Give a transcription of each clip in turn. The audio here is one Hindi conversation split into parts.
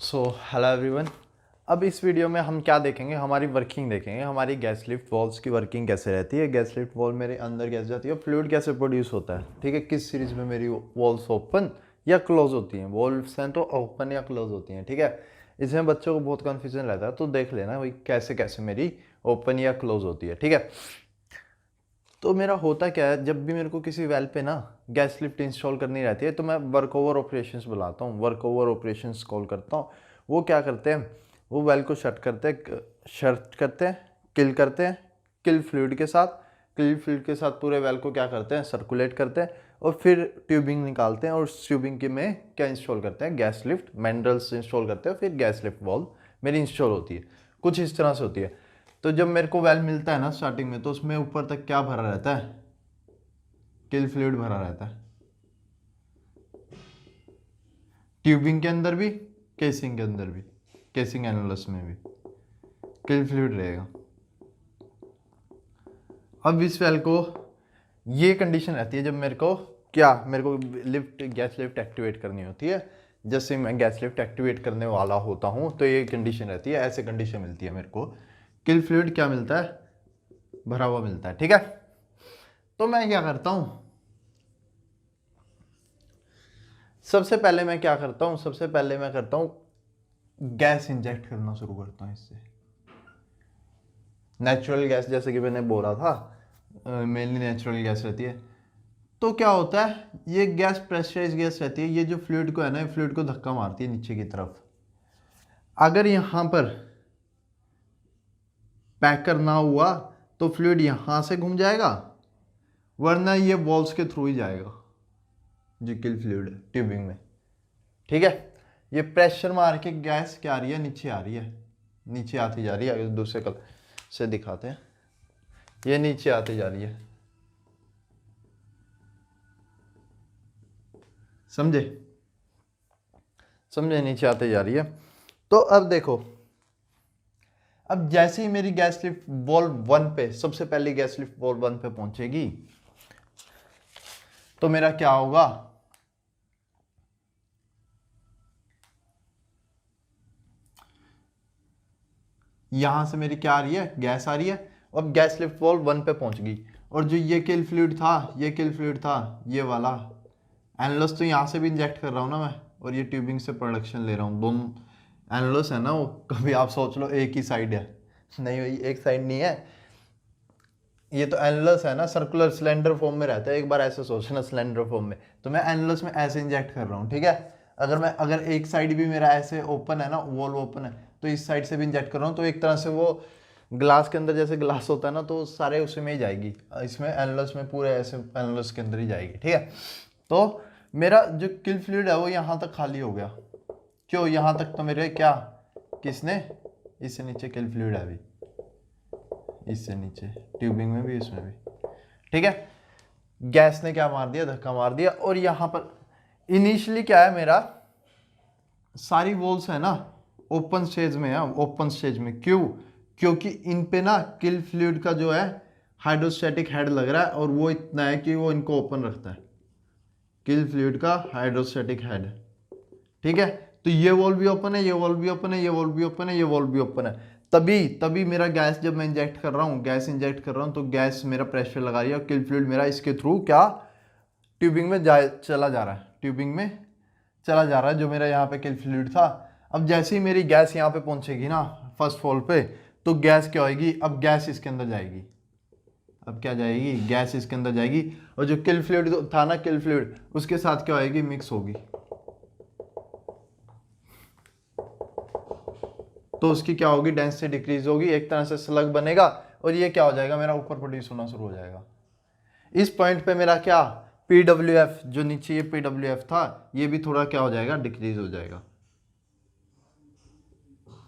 So hello everyone. अब इस वीडियो में हम क्या देखेंगे, हमारी वर्किंग देखेंगे, हमारी गैस लिफ्ट वॉल्व्स की वर्किंग कैसे रहती है। गैस लिफ्ट वॉल्व मेरे अंदर गैस जाती है, फ्लूइड कैसे प्रोड्यूस होता है, ठीक है। किस सीरीज में मेरी वॉल्व्स ओपन या क्लोज होती हैं, वॉल्व्स हैं तो ओपन या क्लोज होती हैं, ठीक है। इसमें बच्चों को बहुत कन्फ्यूजन रहता है, तो देख लेना भाई कैसे कैसे मेरी ओपन या क्लोज होती है, ठीक है। तो मेरा होता क्या है, जब भी मेरे को किसी वेल पे ना गैस लिफ्ट इंस्टॉल करनी रहती है तो मैं वर्क ओवर ऑपरेशंस बुलाता हूँ, वर्क ओवर ऑपरेशंस कॉल करता हूँ। वो क्या करते हैं, वो वेल को शट करते हैं, किल करते हैं, किल फ्लूइड के साथ, पूरे वेल को क्या करते हैं, सर्कुलेट करते हैं और फिर ट्यूबिंग निकालते हैं। और उस ट्यूबिंग के में क्या इंस्टॉल करते हैं, गैस लिफ्ट मैंडल्स इंस्टॉल करते हैं, फिर गैस लिफ्ट वॉल्व मेरी इंस्टॉल होती है। कुछ इस तरह से होती है। तो जब मेरे को वेल मिलता है ना स्टार्टिंग में, तो उसमें ऊपर तक क्या भरा रहता है, किल फ्लूइड भरा रहता है, ट्यूबिंग के अंदर भी, केसिंग के अंदर भी, केसिंग एनुलस में भी किल फ्लूइड रहेगा। अब इस वेल को ये कंडीशन रहती है जब मेरे को लिफ्ट गैस लिफ्ट एक्टिवेट करनी होती है। जैसे मैं गैस लिफ्ट एक्टिवेट करने वाला होता हूँ तो ये कंडीशन रहती है, ऐसे कंडीशन मिलती है मेरे को, किल फ्लूइड क्या मिलता है, भरा हुआ मिलता है, ठीक है। तो मैं क्या करता हूँ, सबसे पहले मैं करता हूँ गैस इंजेक्ट करना शुरू करता हूँ इससे। नेचुरल गैस, जैसे कि मैंने बोला था, मेनली नेचुरल गैस रहती है। तो क्या होता है, ये गैस प्रेशराइज गैस रहती है, ये जो फ्लूइड को है ना, फ्लूइड को धक्का मारती है नीचे की तरफ। अगर यहाँ पर पैकर ना हुआ तो फ्लूइड यहाँ से घूम जाएगा, वरना ये वॉल्स के थ्रू ही जाएगा जो किल फ्लूइड है ट्यूबिंग में, ठीक है। ये प्रेशर मार के गैस क्या आ रही है, नीचे आ रही है, नीचे आती जा रही है। अगर दूसरे कलर से दिखाते हैं, ये नीचे आती जा रही है, समझे, नीचे आते जा रही है। तो अब देखो, अब जैसे ही मेरी गैस लिफ्ट वॉल्व 1 पे, सबसे पहले गैस लिफ्ट वॉल्व 1 पे पहुंचेगी तो मेरा क्या होगा, यहां से मेरी क्या आ रही है, गैस आ रही है। अब गैस लिफ्ट वॉल्व 1 पे पहुंच गई, और जो ये किल फ्लूइड था, ये वाला एनुलस, तो यहां से भी इंजेक्ट कर रहा हूं ना मैं, और ये ट्यूबिंग से प्रोडक्शन ले रहा हूं। दोनों एनुलस है ना वो, कभी आप सोच लो एक ही साइड है, नहीं भाई एक साइड नहीं है। ये तो एनुलस है ना, सर्कुलर सिलेंडर फॉर्म में रहता है, एक बार ऐसे सोचना सिलेंडर फॉर्म में, तो मैं एनुलस में ऐसे इंजेक्ट कर रहा हूँ, ठीक है। अगर एक साइड भी मेरा ऐसे ओपन है ना, वॉल्व ओपन है, तो इस साइड से भी इंजेक्ट कर रहा हूँ, तो एक तरह से वो ग्लास के अंदर, जैसे ग्लास होता है ना, तो सारे उसी में ही जाएगी, इसमें एनुलस में पूरे ऐसे एनुलस के अंदर ही जाएगी, ठीक है। तो मेरा जो किल फ्लूइड है वो यहाँ तक खाली हो गया। क्यों, यहाँ तक तो मेरे क्या, किसने, इससे नीचे किल फ्लूइड है अभी, इससे नीचे ट्यूबिंग में भी, इसमें भी, ठीक है। गैस ने क्या मार दिया, धक्का मार दिया। और यहां पर इनिशियली क्या है, मेरा सारी वॉल्स है ना ओपन स्टेज में है, ओपन स्टेज में। क्यों, क्योंकि इन पे ना किल फ्लूइड का जो है हाइड्रोस्टैटिक हेड लग रहा है, और वो इतना है कि वो इनको ओपन रखता है, किल फ्लूइड का हाइड्रोस्टैटिक हेड, ठीक है। तो ये वॉल्व भी ओपन है, ये वॉल्व भी ओपन है, ये वॉल्व भी ओपन है, ये वॉल्व भी ओपन है। तभी मेरा गैस, जब मैं इंजेक्ट कर रहा हूँ, तो गैस मेरा प्रेशर लगा रही है, और किल फ्लूइड मेरा इसके थ्रू क्या, ट्यूबिंग में चला जा रहा है, जो मेरा यहाँ पे किल फ्लूइड था। अब जैसे ही मेरी गैस यहाँ पे पहुंचेगी ना फर्स्ट वॉल पे, तो गैस क्या होगी, अब गैस इसके अंदर जाएगी, अब क्या जाएगी, गैस इसके अंदर जाएगी, और जो किल फ्लूइड था ना, किल फ्लूइड उसके साथ क्या होगी, मिक्स होगी। तो उसकी क्या होगी, डेंसिटी डिक्रीज होगी, एक तरह से स्लग बनेगा, और ये क्या हो जाएगा, मेरा ऊपर प्रोड्यूस होना शुरू हो जाएगा। इस पॉइंट पे मेरा क्या, पीडब्ल्यूएफ, जो नीचे ये पीडब्ल्यूएफ था, ये भी थोड़ा क्या हो जाएगा, डिक्रीज हो जाएगा,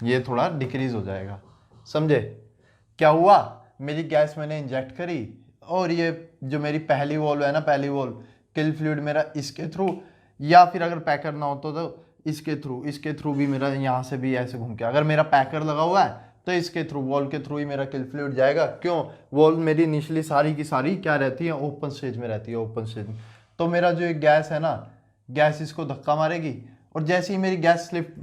ये थोड़ा डिक्रीज हो जाएगा, समझे। क्या हुआ, मेरी गैस मैंने इंजेक्ट करी, और ये जो मेरी पहली वॉल्व है ना, किल फ्लूइड मेरा इसके थ्रू, या फिर अगर पैकर ना होता तो इसके थ्रू भी मेरा यहाँ से भी ऐसे घूम के, अगर मेरा पैकर लगा हुआ है तो इसके थ्रू, वॉल के थ्रू ही मेरा किल फ्लूइड जाएगा। क्यों, वॉल मेरी इनिशियली सारी की सारी क्या रहती है, ओपन स्टेज में रहती है, ओपन स्टेज में। तो मेरा जो एक गैस है ना, गैस इसको धक्का मारेगी, और जैसे ही मेरी गैस स्लिप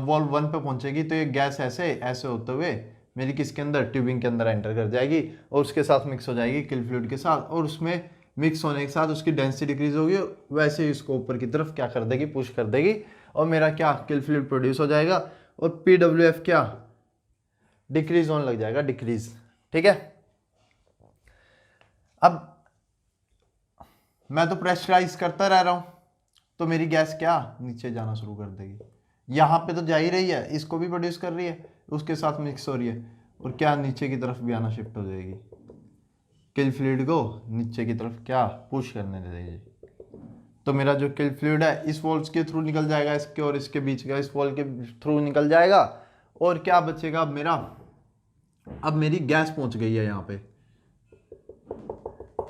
वॉल्व 1 पे पहुंचेगी तो ये गैस ऐसे ऐसे होते हुए मेरी किसके अंदर, ट्यूबिंग के अंदर एंटर कर जाएगी और उसके साथ मिक्स हो जाएगी किल फ्लूइड के साथ, और उसमें मिक्स होने के साथ उसकी डेंसिटी डिक्रीज होगी, वैसे ही उसको ऊपर की तरफ क्या कर देगी, पुश कर देगी, और मेरा क्या किल फ्लूइड प्रोड्यूस हो जाएगा और PWF क्या डिक्रीज होने लग जाएगा, डिक्रीज। ठीक है, अब मैं तो प्रेशराइज करता रह रहा हूं तो मेरी गैस क्या नीचे जाना शुरू कर देगी, यहां पे तो जा ही रही है, इसको भी प्रोड्यूस कर रही है, उसके साथ मिक्स हो रही है, और क्या नीचे की तरफ भी आना शिफ्ट हो जाएगी, किल फ्लूइड को नीचे की तरफ क्या पुश करने देगी। तो मेरा जो किल फ्लूइड है इस वॉल्व के थ्रू निकल जाएगा, इसके और इसके बीच का इस वॉल्व के थ्रू निकल जाएगा, और क्या बचेगा अब मेरा, अब मेरी गैस पहुंच गई है यहाँ पे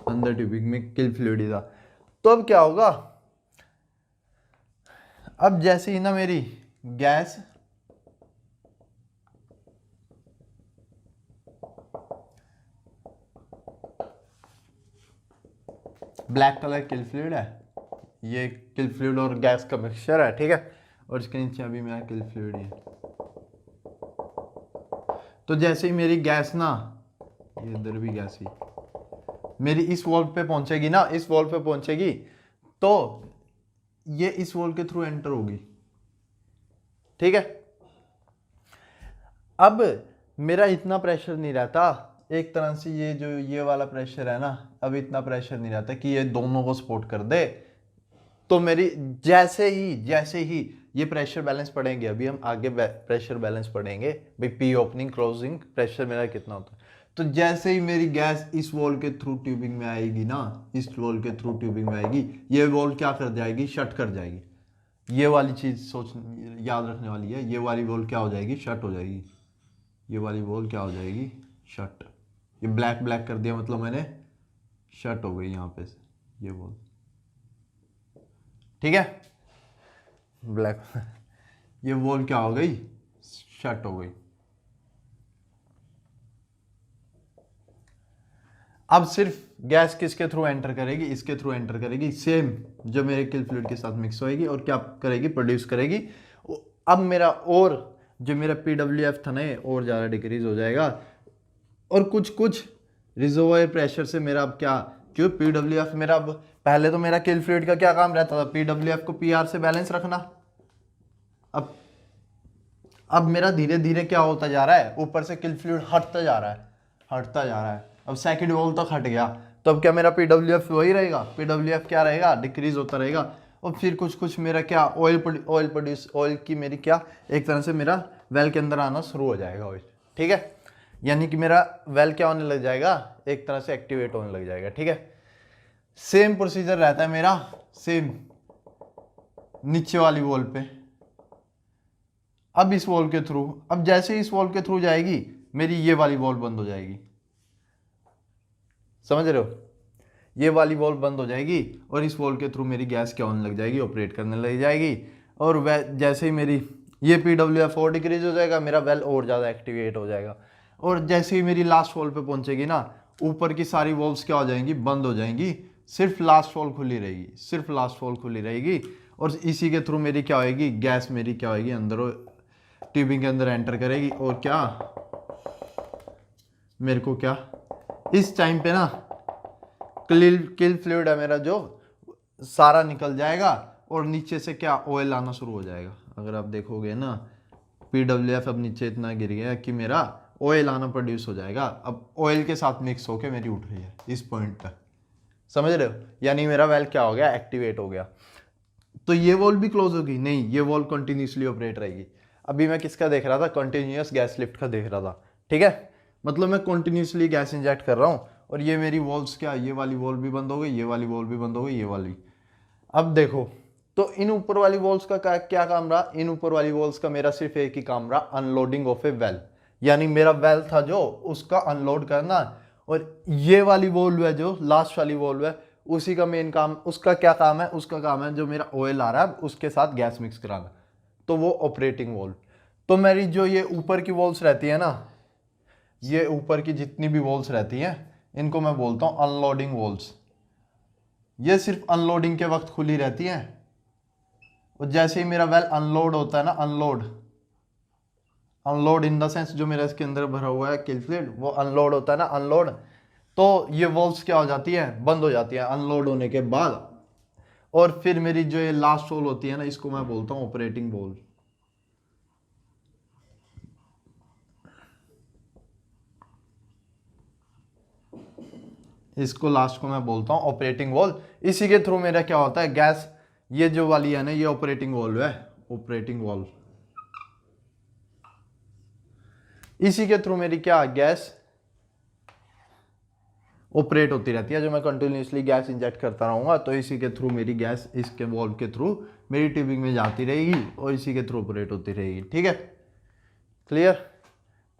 अंदर ट्यूबिंग में, किल फ्लूइड था। तो अब क्या होगा, अब जैसे ही ना मेरी गैस ब्लैक कलर किल फ्लूइड है, ये किल फ्लूइड और गैस का मिक्सचर है, ठीक है, और इसके नीचे अभी मेरा किल फ्लूइड है। तो जैसे ही मेरी गैस ना, ये इधर भी गैस ही मेरी इस वॉल्व पे पहुंचेगी ना, इस वॉल्व पे पहुंचेगी तो ये इस वॉल्व के थ्रू एंटर होगी, ठीक है। अब मेरा इतना प्रेशर नहीं रहता, एक तरह से ये जो ये वाला प्रेशर है ना, अब इतना प्रेशर नहीं रहता कि ये दोनों को सपोर्ट कर दे। तो मेरी जैसे ही ये प्रेशर बैलेंस पढ़ेंगे, अभी हम आगे प्रेशर बैलेंस पढ़ेंगे भाई, पी ओपनिंग क्लोजिंग प्रेशर मेरा कितना होता है। तो जैसे ही मेरी गैस इस वॉल के थ्रू ट्यूबिंग में आएगी ना, इस वॉल के थ्रू ट्यूबिंग में आएगी, ये वॉल क्या कर जाएगी, शट कर जाएगी। ये वाली चीज सोच याद रखने वाली है, ये वाली वॉल क्या हो जाएगी, शट हो जाएगी, ये वाली वॉल क्या हो जाएगी, शट। ये ब्लैक ब्लैक कर दिया मतलब मैंने, शट हो गई यहाँ पे ये वॉल, ठीक है, ब्लैक ये वॉल क्या हो गई, शट हो गई। अब सिर्फ गैस किसके थ्रू एंटर करेगी, इसके थ्रू एंटर करेगी, सेम जो मेरे किल फ्लूइड के साथ मिक्स होएगी, और क्या करेगी, प्रोड्यूस करेगी। अब मेरा और जो मेरा PWF था ना और ज़्यादा डिक्रीज हो जाएगा, और कुछ रिजर्वोयर प्रेशर से मेरा अब क्या, क्यों PWF मेरा, अब पहले तो मेरा किल फ्लूइड का क्या काम रहता था, PWF को PR से बैलेंस रखना। अब मेरा धीरे धीरे क्या होता जा रहा है, ऊपर से किल फ्लूइड हटता जा रहा है, अब सेकंड वॉल तक हट गया, तो अब क्या मेरा PWF वही रहेगा, PWF क्या रहेगा, डिक्रीज होता रहेगा। और फिर कुछ मेरा क्या ऑयल की मेरी क्या एक तरह से मेरा वेल के अंदर आना शुरू हो जाएगा ऑयल, ठीक है, यानी कि मेरा वेल क्या होने लग जाएगा, एक तरह से एक्टिवेट होने लग जाएगा, ठीक है। सेम प्रोसीजर रहता है मेरा, सेम नीचे वाली वॉल पे। अब इस वॉल के थ्रू, अब जैसे इस वॉल के थ्रू जाएगी मेरी ये वाली वॉल बंद हो जाएगी, समझ रहे हो, ये वाली वॉल बंद हो जाएगी, और इस वॉल के थ्रू मेरी गैस क्या होने लग जाएगी, ऑपरेट करने लग जाएगी। और वह जैसे ही मेरी ये PWF और डिक्रीज हो जाएगा, मेरा वेल और ज़्यादा एक्टिवेट हो जाएगा। और जैसे ही मेरी लास्ट वॉल पे पहुंचेगी ना, ऊपर की सारी वॉल्स क्या हो जाएंगी, बंद हो जाएंगी, सिर्फ लास्ट वॉल खुली रहेगी, सिर्फ लास्ट वॉल खुली रहेगी, और इसी के थ्रू मेरी क्या होएगी, गैस मेरी क्या होएगी, अंदर ट्यूबिंग के अंदर एंटर करेगी, और क्या मेरे को क्या इस टाइम पे ना किल फ्लूइड है मेरा जो सारा निकल जाएगा, और नीचे से क्या ऑयल आना शुरू हो जाएगा। अगर आप देखोगे ना PWF अब नीचे इतना गिर गया कि मेरा ऑयल आना प्रोड्यूस हो जाएगा, अब ऑयल के साथ मिक्स होके मेरी उठ रही है इस पॉइंट तक, समझ रहे हो, यानी मेरा वेल क्या हो गया, एक्टिवेट हो गया। तो ये वॉल भी क्लोज होगी नहीं, ये वॉल कंटिन्यूसली ऑपरेट रहेगी। अभी मैं किसका देख रहा था, कंटिन्यूस गैस लिफ्ट का देख रहा था, ठीक है, मतलब मैं कंटिन्यूसली गैस इंजेक्ट कर रहा हूँ, और ये मेरी वॉल्स क्या, ये वाली वॉल भी बंद हो गई, ये वाली वॉल भी बंद हो गई, ये वाली। अब देखो, तो इन ऊपर वाली वॉल्स का क्या काम रहा, इन ऊपर वाली वॉल्स का मेरा सिर्फ एक ही काम रहा, अनलोडिंग ऑफ ए वेल, यानी मेरा वेल था जो उसका अनलोड करना, और ये वाली वॉल्व है जो लास्ट वाली वॉल्व है, उसी का मेन काम, उसका क्या काम है, उसका काम है जो मेरा ऑयल आ रहा है उसके साथ गैस मिक्स कराना, तो वो ऑपरेटिंग वॉल्व। तो मेरी जो ये ऊपर की वॉल्स रहती है ना, ये ऊपर की जितनी भी वॉल्स रहती हैं, इनको मैं बोलता हूं अनलोडिंग वॉल्स। ये सिर्फ अनलोडिंग के वक्त खुली रहती हैं, और जैसे ही मेरा वेल अनलोड होता है ना, अनलोड इन द सेंस जो मेरा इसके अंदर भरा हुआ है किल फ्लूइड वो अनलोड होता है ना, अनलोड, तो ये वॉल्व्स क्या हो जाती है, बंद हो जाती है अनलोड होने के बाद। और फिर मेरी जो ये लास्ट वॉल्व होती है ना, इसको मैं बोलता हूँ ऑपरेटिंग वॉल्व। इसको लास्ट को मैं बोलता हूँ ऑपरेटिंग वॉल्व। इसी के थ्रू मेरा क्या होता है, गैस, ये जो वाली है ना, ये ऑपरेटिंग वॉल्व है, ऑपरेटिंग वॉल्व। इसी के थ्रू मेरी क्या गैस ऑपरेट होती रहती है। जो मैं कंटिन्यूसली गैस इंजेक्ट करता रहूंगा तो इसी के थ्रू मेरी गैस इसके वॉल्व के थ्रू मेरी ट्यूबिंग में जाती रहेगी और इसी के थ्रू ऑपरेट होती रहेगी। ठीक है, क्लियर।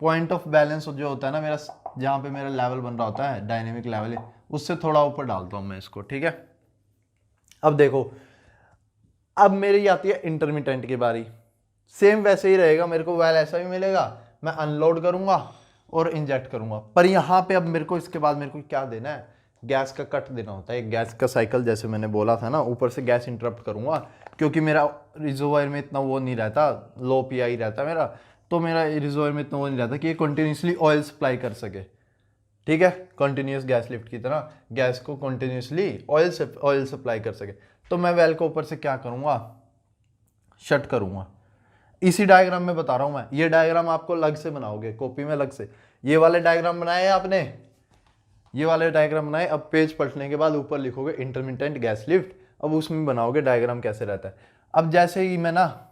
पॉइंट ऑफ बैलेंस जो होता है ना मेरा, जहाँ पे मेरा लेवल बन रहा होता है, डायनेमिक लेवल, उससे थोड़ा ऊपर डालता हूँ मैं इसको। ठीक है, अब देखो, अब मेरी आती है इंटरमिटेंट की बारी। सेम वैसे ही रहेगा, मेरे को वेल ऐसा भी मिलेगा, मैं अनलोड करूंगा और इंजेक्ट करूंगा। पर यहाँ पे अब मेरे को इसके बाद मेरे को क्या देना है, गैस का कट देना होता है, गैस का साइकिल। जैसे मैंने बोला था ना, ऊपर से गैस इंटरप्ट करूंगा क्योंकि मेरा रिजर्वायर में इतना वो नहीं रहता, लो पीआई रहता मेरा, तो मेरा रिजर्वायर में इतना वो नहीं रहता कि ये कंटिन्यूसली ऑयल सप्लाई कर सके। ठीक है, कंटिन्यूस गैस लिफ्ट की तरह गैस को कंटिन्यूसली ऑयल सप्लाई कर सके। तो मैं वेल को ऊपर से क्या करूंगा, शट करूंगा। इसी डायग्राम में बता रहा हूं मैं, ये डायग्राम आपको अलग से बनाओगे कॉपी में अलग से। ये वाले डायग्राम बनाए आपने, ये वाले डायग्राम बनाए, अब पेज पलटने के बाद ऊपर लिखोगे इंटरमिटेंट गैस लिफ्ट, अब उसमें बनाओगे डायग्राम कैसे रहता है। अब जैसे ही मैं ना,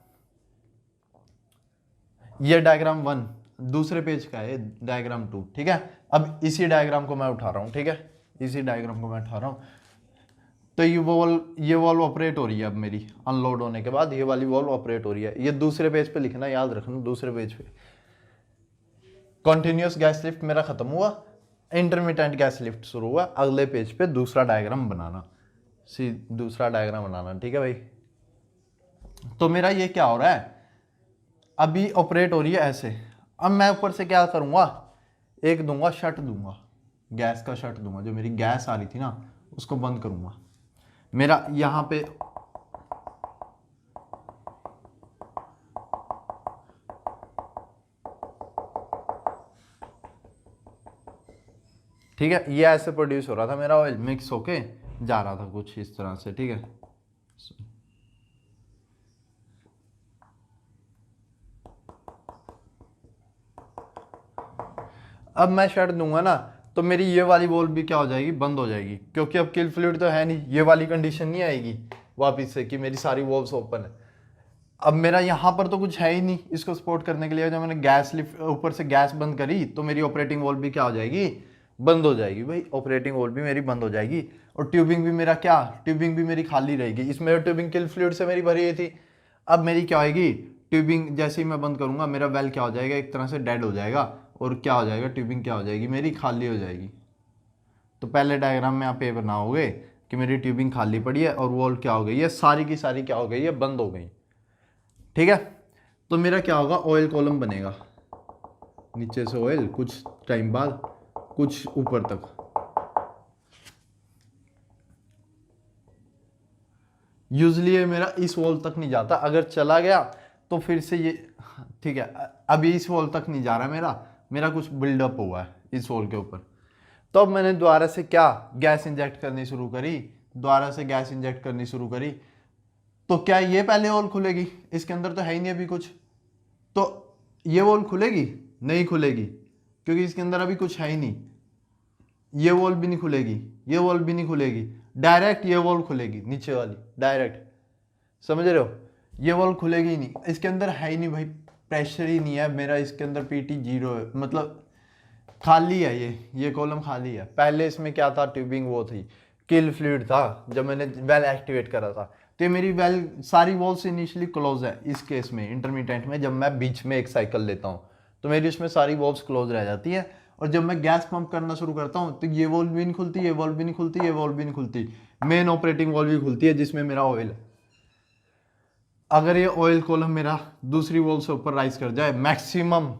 ये डायग्राम 1 दूसरे पेज का है, डायग्राम 2। ठीक है, अब इसी डायग्राम को मैं उठा रहा हूं। ठीक है, इसी डायग्राम को मैं उठा रहा हूं, तो ये वॉल्व ऑपरेट हो रही है अब मेरी अनलोड होने के बाद, ये वाली वॉल्व ऑपरेट हो रही है। ये दूसरे पेज पे लिखना, याद रखना, दूसरे पेज पे कंटिन्यूअस गैस लिफ्ट मेरा खत्म हुआ, इंटरमिटेंट गैस लिफ्ट शुरू हुआ। अगले पेज पे दूसरा डायग्राम बनाना, दूसरा डायग्राम बनाना। ठीक है भाई, तो मेरा ये क्या हो रहा है, अभी ऑपरेट हो रही है ऐसे। अब मैं ऊपर से क्या करूंगा, एक दूंगा शट दूंगा, गैस का शट दूंगा, जो मेरी गैस आ रही थी ना उसको बंद करूंगा। मेरा यहां पे ठीक है, ये ऐसे प्रोड्यूस हो रहा था मेरा ऑयल, मिक्स होके जा रहा था कुछ इस तरह से। ठीक है, अब मैं शट दूंगा ना तो मेरी ये वाली वॉल्व भी क्या हो जाएगी, बंद हो जाएगी, क्योंकि अब किल फ्लूइड तो है नहीं, ये वाली कंडीशन नहीं आएगी वापिस से कि मेरी सारी वॉल्व्स ओपन है। अब मेरा यहाँ पर तो कुछ है ही नहीं इसको सपोर्ट करने के लिए। जब मैंने गैस लिफ्ट ऊपर से गैस बंद करी तो मेरी ऑपरेटिंग वॉल्व भी क्या हो जाएगी, बंद हो जाएगी भाई, ऑपरेटिंग वॉल्व भी मेरी बंद हो जाएगी। और ट्यूबिंग भी मेरा क्या, ट्यूबिंग भी मेरी खाली रहेगी। इसमें ट्यूबिंग किल फ्लूइड से मेरी भरी हुई थी, अब मेरी क्या होगी, ट्यूबिंग जैसे ही मैं बंद करूंगा मेरा वेल क्या हो जाएगा, एक तरह से डेड हो जाएगा, और क्या हो जाएगा, ट्यूबिंग क्या हो जाएगी, मेरी खाली हो जाएगी। तो पहले डायग्राम में आप ये बनाओगे कि मेरी ट्यूबिंग खाली पड़ी है और वॉल्व क्या हो गई है, सारी की सारी क्या हो गई है, बंद हो गई। ठीक है, तो मेरा क्या होगा, ऑयल कॉलम बनेगा, नीचे से ऑयल, कुछ टाइम बाद कुछ ऊपर तक। यूजली ये मेरा इस वॉल तक नहीं जाता, अगर चला गया तो फिर से ये, ठीक है, अभी इस वॉल तक नहीं जा रहा मेरा कुछ बिल्डअप हुआ है इस वॉल के ऊपर। तो अब मैंने दोबारा से क्या, गैस इंजेक्ट करनी शुरू करी, दोबारा से गैस इंजेक्ट करनी शुरू करी, तो क्या ये पहले वॉल खुलेगी, इसके अंदर तो है ही नहीं अभी कुछ, तो ये वॉल खुलेगी, नहीं खुलेगी, क्योंकि इसके अंदर अभी कुछ है ही नहीं। ये वॉल भी नहीं खुलेगी, ये वॉल भी नहीं खुलेगी, डायरेक्ट ये वॉल खुलेगी नीचे वाली, डायरेक्ट, समझ रहे हो, ये वॉल खुलेगी ही नहीं, इसके अंदर है ही नहीं भाई, प्रेशर ही नहीं है मेरा, इसके अंदर पीटी 0 है, मतलब खाली है, ये कॉलम खाली है। पहले इसमें क्या था, ट्यूबिंग वो थी, किल फ्लूइड था जब मैंने वेल एक्टिवेट करा था, तो ये मेरी वेल सारी वॉल्स इनिशियली क्लोज है। इस केस में इंटरमीडिएट में जब मैं बीच में एक साइकिल लेता हूँ तो मेरी उसमें सारी वॉल्व्स क्लोज रह जाती है, और जब मैं गैस पंप करना शुरू करता हूँ तो ये वॉल्व भी नहीं खुलती, ये वॉल्व भी नहीं खुलती, ये वॉल्व भी नहीं खुलती, मेन ऑपरेटिंग वॉल्व भी खुलती है जिसमें मेरा ऑयल है। अगर ये ऑयल कॉलम मेरा दूसरी वॉल से ऊपर राइज कर जाए, मैक्सिमम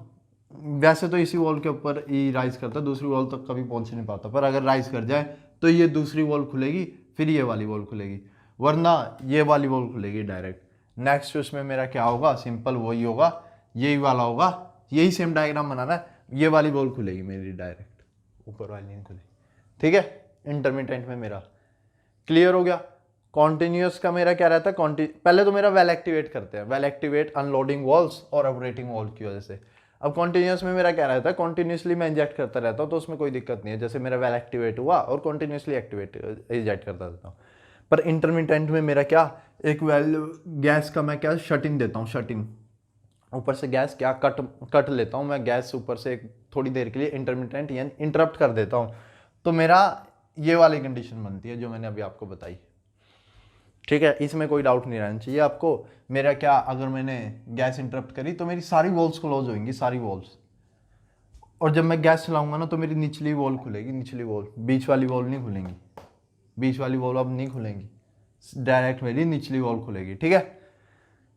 वैसे तो इसी वॉल के ऊपर ही राइज करता है, दूसरी वॉल तक कभी पहुंच नहीं पाता, पर अगर राइज कर जाए तो ये दूसरी वॉल खुलेगी, फिर ये वाली वॉल खुलेगी, वरना ये वाली वॉल खुलेगी डायरेक्ट। नेक्स्ट उसमें मेरा क्या होगा, सिंपल वही होगा, यही वाला होगा, यही सेम डायग्राम बनाना है, ये वाली बॉल खुलेगी मेरी डायरेक्ट, ऊपर वाली नहीं खुलेगी, ठीक है। इंटरमिटेंट में मेरा क्लियर हो गया। कॉन्टिन्यूस का मेरा क्या रहता है, पहले तो मेरा वेल एक्टिवेट करते हैं, वेल एक्टिवेट अनलोडिंग वॉल्स और ऑपरेटिंग वॉल की वजह से। अब कॉन्टिन्यूस में मेरा क्या रहता है, कॉन्टिन्यूसली मैं इंजेक्ट करता रहता हूँ, तो उसमें कोई दिक्कत नहीं है, जैसे मेरा वेल एक्टिवेट हुआ और कॉन्टिन्यूसली एक्टिवेट इंजेक्ट करता रहता हूँ। पर इंटरमिटेंट में मेरा क्या, एक वेल गैस का मैं क्या शट इन देता हूँ, शट इन, ऊपर से गैस क्या कट लेता हूँ मैं, गैस ऊपर से थोड़ी देर के लिए इंटरमिटेंट यानी इंटरप्ट कर देता हूँ, तो मेरा ये वाली कंडीशन बनती है जो मैंने अभी आपको बताई, ठीक है। इसमें कोई डाउट नहीं रहना चाहिए आपको। मेरा क्या, अगर मैंने गैस इंटरप्ट करी तो मेरी सारी वॉल्स क्लोज होंगी, सारी वॉल्स, और जब मैं गैस चलाऊंगा ना तो मेरी निचली वॉल खुलेगी, निचली वॉल, बीच वाली वॉल नहीं खुलेंगी, बीच वाली वॉल अब नहीं खुलेंगी, डायरेक्ट मेरी निचली वॉल खुलेगी, ठीक है।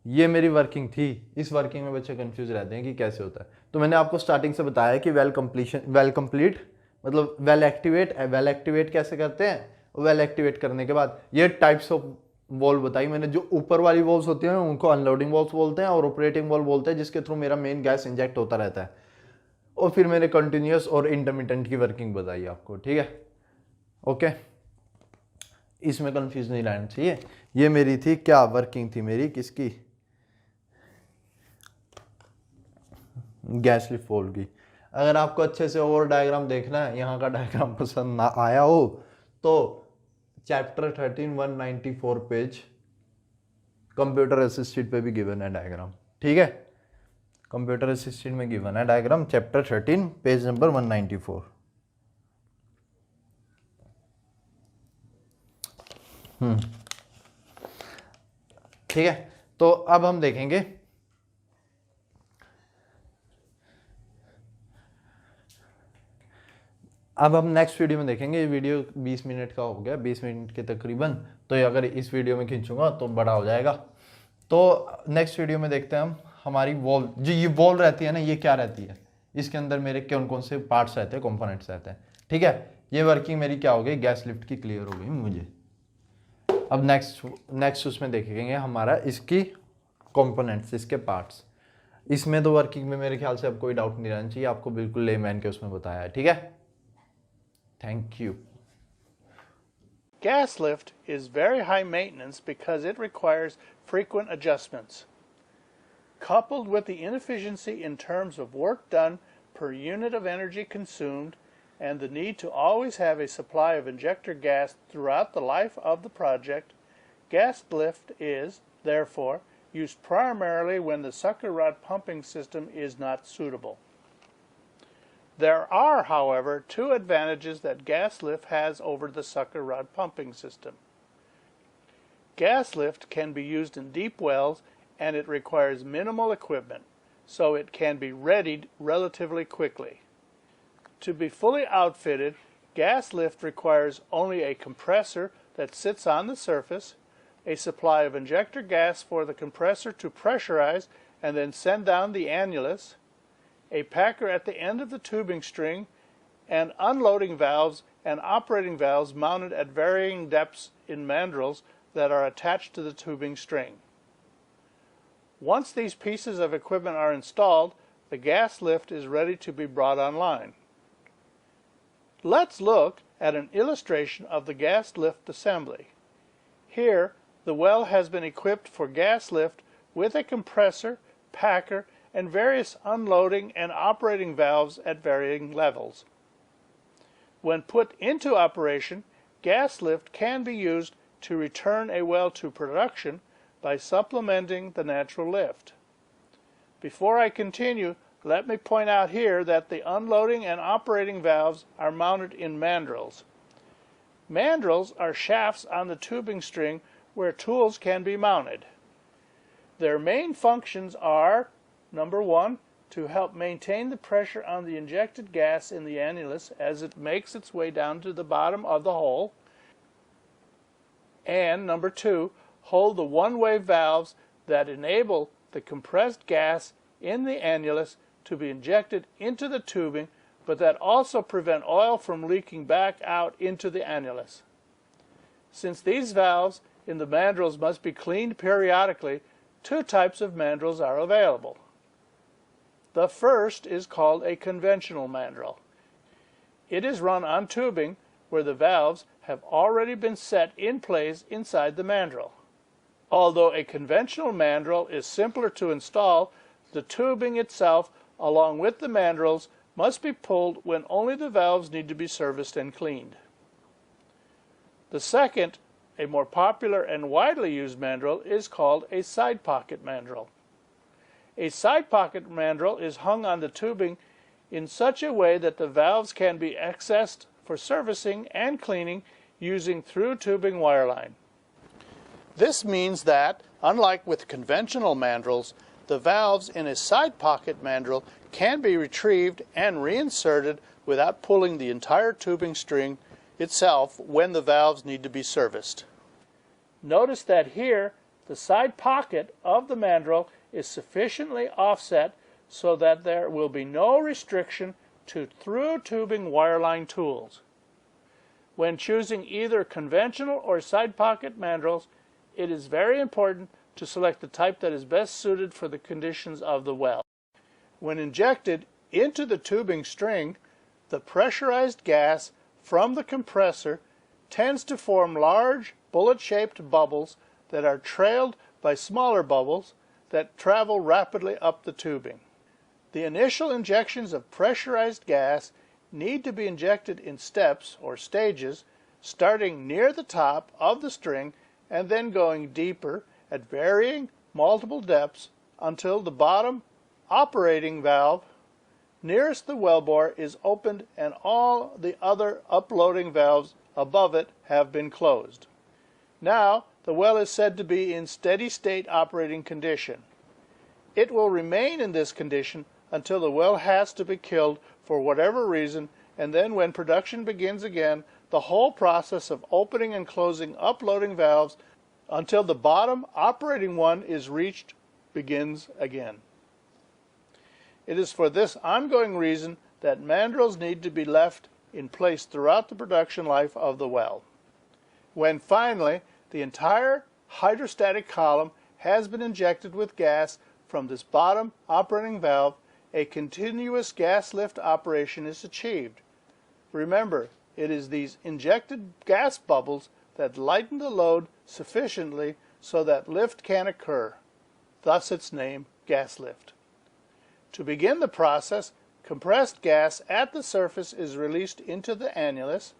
ये मेरी वर्किंग थी। इस वर्किंग में बच्चे कंफ्यूज रहते हैं कि कैसे होता है, तो मैंने आपको स्टार्टिंग से बताया कि वेल कंप्लीट मतलब वेल एक्टिवेट कैसे करते हैं। वेल एक्टिवेट करने के बाद ये टाइप्स ऑफ वॉल्व बताई मैंने, जो ऊपर वाली वॉल्व्स होती हैं उनको अनलोडिंग वॉल्व्स बोलते हैं और ऑपरेटिंग वॉल्व बोलते हैं, जिसके थ्रू मेरा मेन गैस इंजेक्ट होता रहता है। और फिर मैंने कंटिन्यूस और इंटरमिटेंट की वर्किंग बताई आपको, ठीक है, ओके। इसमें कंफ्यूज नहीं रहना चाहिए। ये मेरी थी क्या, वर्किंग थी मेरी किसकी, गैस लिफ्ट वॉल्व की। अगर आपको अच्छे से और डायग्राम देखना है, यहाँ का डायग्राम पसंद ना आया हो तो चैप्टर 13 194 पेज कंप्यूटर असिस्टेड पे भी गिवन है डायग्राम, ठीक है। कंप्यूटर असिस्टेड में गिवन है डायग्राम, चैप्टर 13 पेज नंबर 194। ठीक है, तो अब हम देखेंगे अब हम नेक्स्ट वीडियो में देखेंगे। ये वीडियो 20 मिनट का हो गया, 20 मिनट के तकरीबन, तो अगर इस वीडियो में खींचूंगा तो बड़ा हो जाएगा। तो नेक्स्ट वीडियो में देखते हैं हम हमारी वॉल, जो ये वॉल रहती है ना, ये क्या रहती है, इसके अंदर मेरे कौन कौन से पार्ट्स रहते हैं, कंपोनेंट्स रहते हैं, ठीक है। ये वर्किंग मेरी क्या हो गई, गैस लिफ्ट की क्लियर हो गई मुझे। अब नेक्स्ट उसमें देखेंगे हमारा इसकी कंपोनेंट्स, इसके पार्ट्स। इसमें तो वर्किंग में मेरे ख्याल से अब कोई डाउट नहीं रहना चाहिए, आपको बिल्कुल लेमैन के उसमें बताया है, ठीक है। Thank you. Gas lift is very high maintenance because it requires frequent adjustments. Coupled with the inefficiency in terms of work done per unit of energy consumed and the need to always have a supply of injector gas throughout the life of the project, gas lift is, therefore, used primarily when the sucker rod pumping system is not suitable. There are, however, two advantages that gas lift has over the sucker rod pumping system. Gas lift can be used in deep wells and it requires minimal equipment, so it can be readied relatively quickly. To be fully outfitted, gas lift requires only a compressor that sits on the surface, a supply of injector gas for the compressor to pressurize and then send down the annulus, a packer at the end of the tubing string, and unloading valves and operating valves mounted at varying depths in mandrels that are attached to the tubing string. Once these pieces of equipment are installed, the gas lift is ready to be brought online. Let's look at an illustration of the gas lift assembly. Here, the well has been equipped for gas lift with a compressor, packer, and various unloading and operating valves at varying levels. When put into operation, gas lift can be used to return a well to production by supplementing the natural lift. Before I continue, let me point out here that the unloading and operating valves are mounted in mandrels. Mandrels are shafts on the tubing string where tools can be mounted. Their main functions are: number one, to help maintain the pressure on the injected gas in the annulus as it makes its way down to the bottom of the hole. And number two, hold the one-way valves that enable the compressed gas in the annulus to be injected into the tubing, but that also prevent oil from leaking back out into the annulus. Since these valves in the mandrels must be cleaned periodically, two types of mandrels are available. The first is called a conventional mandrel. It is run on tubing where the valves have already been set in place inside the mandrel. Although a conventional mandrel is simpler to install, the tubing itself, along with the mandrels, must be pulled when only the valves need to be serviced and cleaned. The second, a more popular and widely used mandrel, is called a side pocket mandrel. A side pocket mandrel is hung on the tubing in such a way that the valves can be accessed for servicing and cleaning using through tubing wireline. This means that, unlike with conventional mandrels, the valves in a side pocket mandrel can be retrieved and reinserted without pulling the entire tubing string itself when the valves need to be serviced. Notice that here the side pocket of the mandrel is sufficiently offset so that there will be no restriction to through tubing wireline tools. When choosing either conventional or side pocket mandrels, it is very important to select the type that is best suited for the conditions of the well. When injected into the tubing string, the pressurized gas from the compressor tends to form large bullet-shaped bubbles that are trailed by smaller bubbles that travel rapidly up the tubing. The initial injections of pressurized gas need to be injected in steps or stages, starting near the top of the string and then going deeper at varying multiple depths until the bottom operating valve nearest the wellbore is opened and all the other uploading valves above it have been closed. Now the well is said to be in steady state operating condition. It will remain in this condition until the well has to be killed for whatever reason, and then when production begins again, the whole process of opening and closing uploading valves until the bottom operating one is reached begins again. It is for this ongoing reason that mandrels need to be left in place throughout the production life of the well. When finally the entire hydrostatic column has been injected with gas from this bottom operating valve, a continuous gas lift operation is achieved. Remember, it is these injected gas bubbles that lighten the load sufficiently so that lift can occur, thus its name, gas lift. To begin the process, compressed gas at the surface is released into the annulus.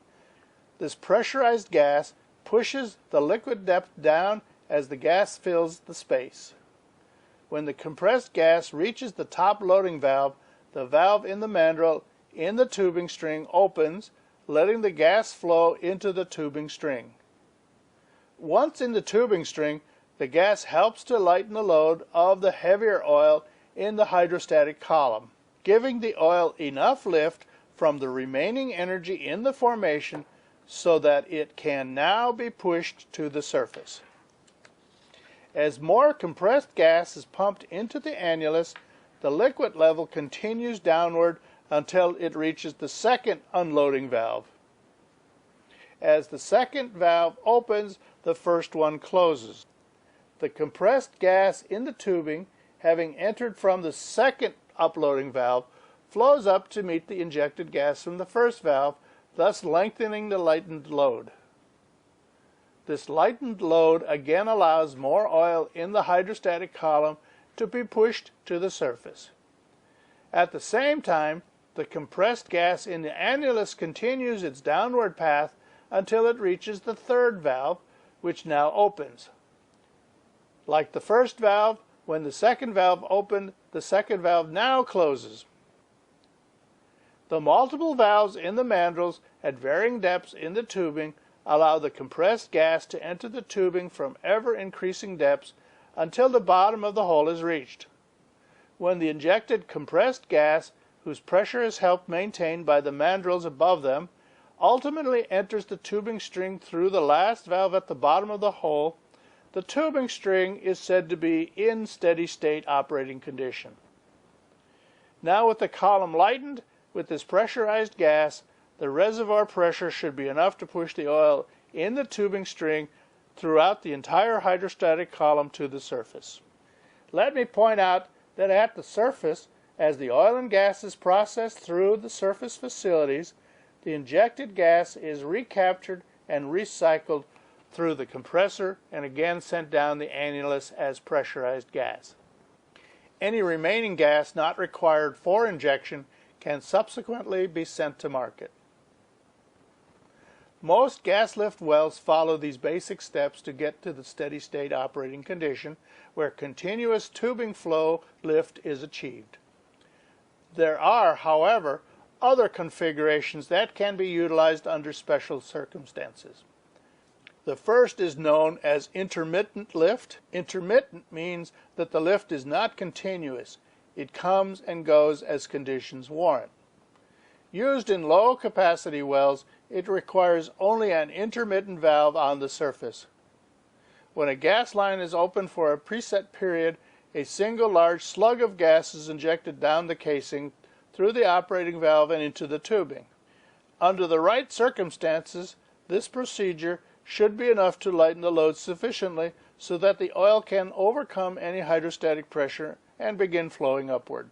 This pressurized gas pushes the liquid depth down as the gas fills the space. When the compressed gas reaches the top loading valve, the valve in the mandrel in the tubing string opens, letting the gas flow into the tubing string. Once in the tubing string, the gas helps to lighten the load of the heavier oil in the hydrostatic column, giving the oil enough lift from the remaining energy in the formation so that it can now be pushed to the surface. As more compressed gas is pumped into the annulus, the liquid level continues downward until it reaches the second unloading valve. As the second valve opens, the first one closes. The compressed gas in the tubing, having entered from the second uploading valve, flows up to meet the injected gas from the first valve, thus lengthening the lightened load. This lightened load again allows more oil in the hydrostatic column to be pushed to the surface. At the same time, the compressed gas in the annulus continues its downward path until it reaches the third valve, which now opens. Like the first valve, when the second valve opened, the second valve now closes. The multiple valves in the mandrels at varying depths in the tubing allow the compressed gas to enter the tubing from ever-increasing depths until the bottom of the hole is reached. When the injected compressed gas, whose pressure is helped maintained by the mandrels above them, ultimately enters the tubing string through the last valve at the bottom of the hole, the tubing string is said to be in steady state operating condition. Now with the column lightened with this pressurized gas, the reservoir pressure should be enough to push the oil in the tubing string throughout the entire hydrostatic column to the surface. Let me point out that at the surface, as the oil and gas is processed through the surface facilities, the injected gas is recaptured and recycled through the compressor and again sent down the annulus as pressurized gas. Any remaining gas not required for injection can subsequently be sent to market. Most gas lift wells follow these basic steps to get to the steady state operating condition where continuous tubing flow lift is achieved. There are, however, other configurations that can be utilized under special circumstances. The first is known as intermittent lift. Intermittent means that the lift is not continuous. It comes and goes as conditions warrant. Used in low capacity wells, it requires only an intermittent valve on the surface. When a gas line is open for a preset period, a single large slug of gas is injected down the casing through the operating valve and into the tubing. Under the right circumstances, this procedure should be enough to lighten the load sufficiently so that the oil can overcome any hydrostatic pressure and begin flowing upward.